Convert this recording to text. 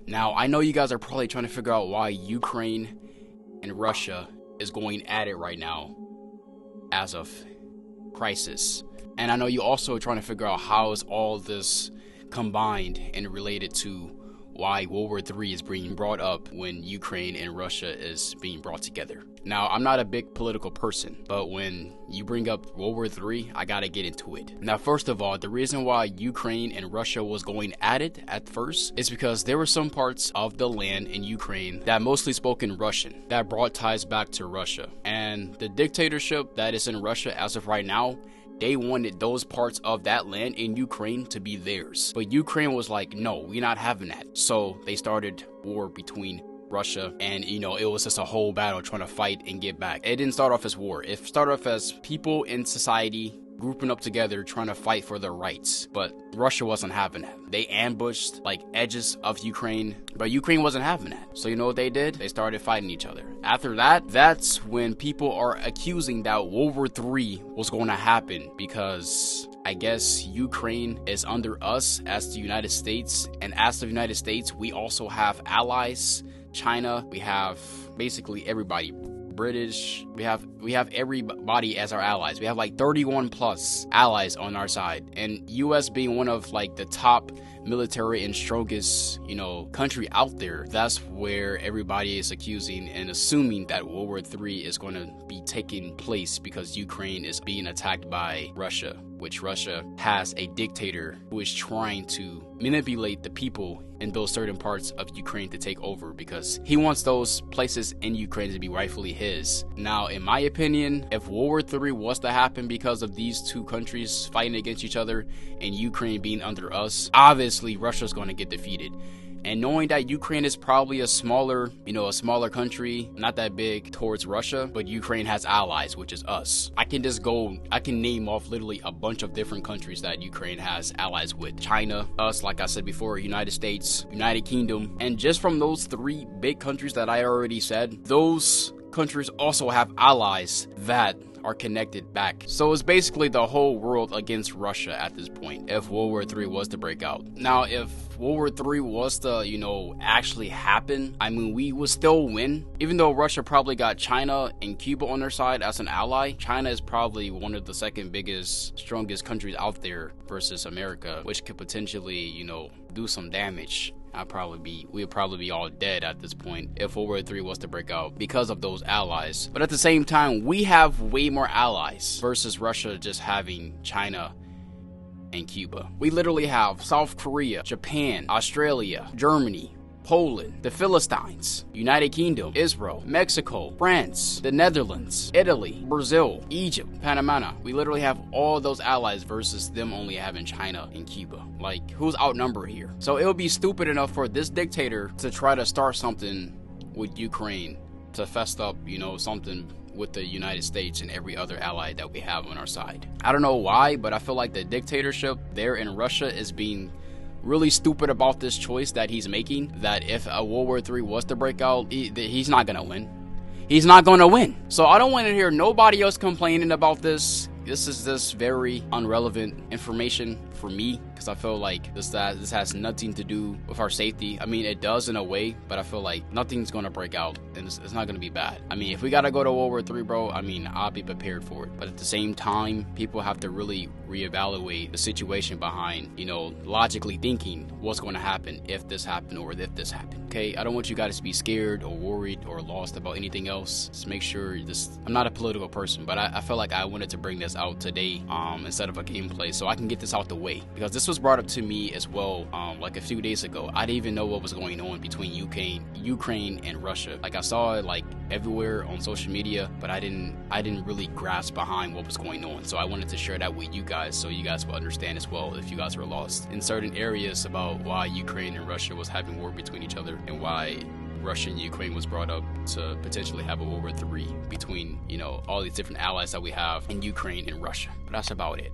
Now, I know you guys are probably trying to figure out why Ukraine and Russia is going at it right now as of crisis. And I know you also are trying to figure out how is all this combined and related to why World War III is being brought up when Ukraine and Russia is being brought together. Now, I'm not a big political person, but when you bring up World War III, I gotta get into it. Now, first of all, the reason why Ukraine and Russia was going at it at first is because there were some parts of the land in Ukraine that mostly spoke in Russian, that brought ties back to Russia. And the dictatorship that is in Russia as of right now, they wanted those parts of that land in Ukraine to be theirs. But Ukraine was like, no, we're not having that. So they started war between Russia, and it was just a whole battle trying to fight and get back. It didn't start off as war. It started off as people in society grouping up together trying to fight for their rights, but Russia wasn't having that. They ambushed like edges of Ukraine, but Ukraine wasn't having that. So you know what they did? They started fighting each other. After that, that's when people are accusing that World War III was going to happen, because I guess Ukraine is under us as the United States, and as the United States, we also have allies. China, we have basically everybody. British, we have everybody as our allies. We have like 31 plus allies on our side, and US being one of like the top military and strongest country out there. That's where everybody is accusing and assuming that World War III is going to be taking place because Ukraine is being attacked by Russia, which Russia has a dictator who is trying to manipulate the people in those certain parts of Ukraine to take over, because he wants those places in Ukraine to be rightfully his. Now, in my opinion, if World War III was to happen because of these two countries fighting against each other and Ukraine being under us, obviously Russia's going to get defeated. And knowing that Ukraine is probably a smaller country, not that big towards Russia, but Ukraine has allies, which is us. I can name off literally a bunch of different countries that Ukraine has allies with. China, us, like I said before, United States, United Kingdom. And just from those three big countries that I already said, those countries also have allies that are connected back. So it's basically the whole world against Russia at this point if World War III was to break out. Now, if World War III was to, actually happen, I mean, we would still win. Even though Russia probably got China and Cuba on their side as an ally, China is probably one of the second biggest, strongest countries out there versus America, which could potentially, do some damage. We'd probably be all dead at this point if World War III was to break out because of those allies. But at the same time, we have way more allies versus Russia just having China and Cuba. We literally have South Korea, Japan, Australia, Germany, Poland, the Philistines, United Kingdom, Israel, Mexico, France, the Netherlands, Italy, Brazil, Egypt, Panama. We literally have all those allies versus them only having China and Cuba. Like, who's outnumbered here? So it would be stupid enough for this dictator to try to start something with Ukraine, to fess up, something with the United States and every other ally that we have on our side. I don't know why, but I feel like the dictatorship there in Russia is being really stupid about this choice that he's making, that if a World War III was to break out, he's not gonna win. He's not gonna win. So I don't want to hear nobody else complaining about this. This is just very unrelevant information for me, because I feel like this has nothing to do with our safety. I mean, it does in a way, but I feel like nothing's gonna break out, and it's not gonna be bad. I mean, if we gotta go to World War III, bro, I mean, I'll be prepared for it. But at the same time, people have to really reevaluate the situation behind, logically thinking what's going to happen if this happened or if this happened. Okay, I don't want you guys to be scared or worried or lost about anything else. Just make sure I'm not a political person, but I feel like I wanted to bring this out today instead of a gameplay, so I can get this out the way, because this was brought up to me as well like a few days ago. I didn't even know what was going on between Ukraine and Russia. Like, I saw it like everywhere on social media, but I didn't really grasp behind what was going on. So I wanted to share that with you guys, so you guys will understand as well if you guys were lost in certain areas about why Ukraine and Russia was having war between each other, and why Russia and Ukraine was brought up to potentially have a World War III between, all these different allies that we have in Ukraine and Russia. But that's about it.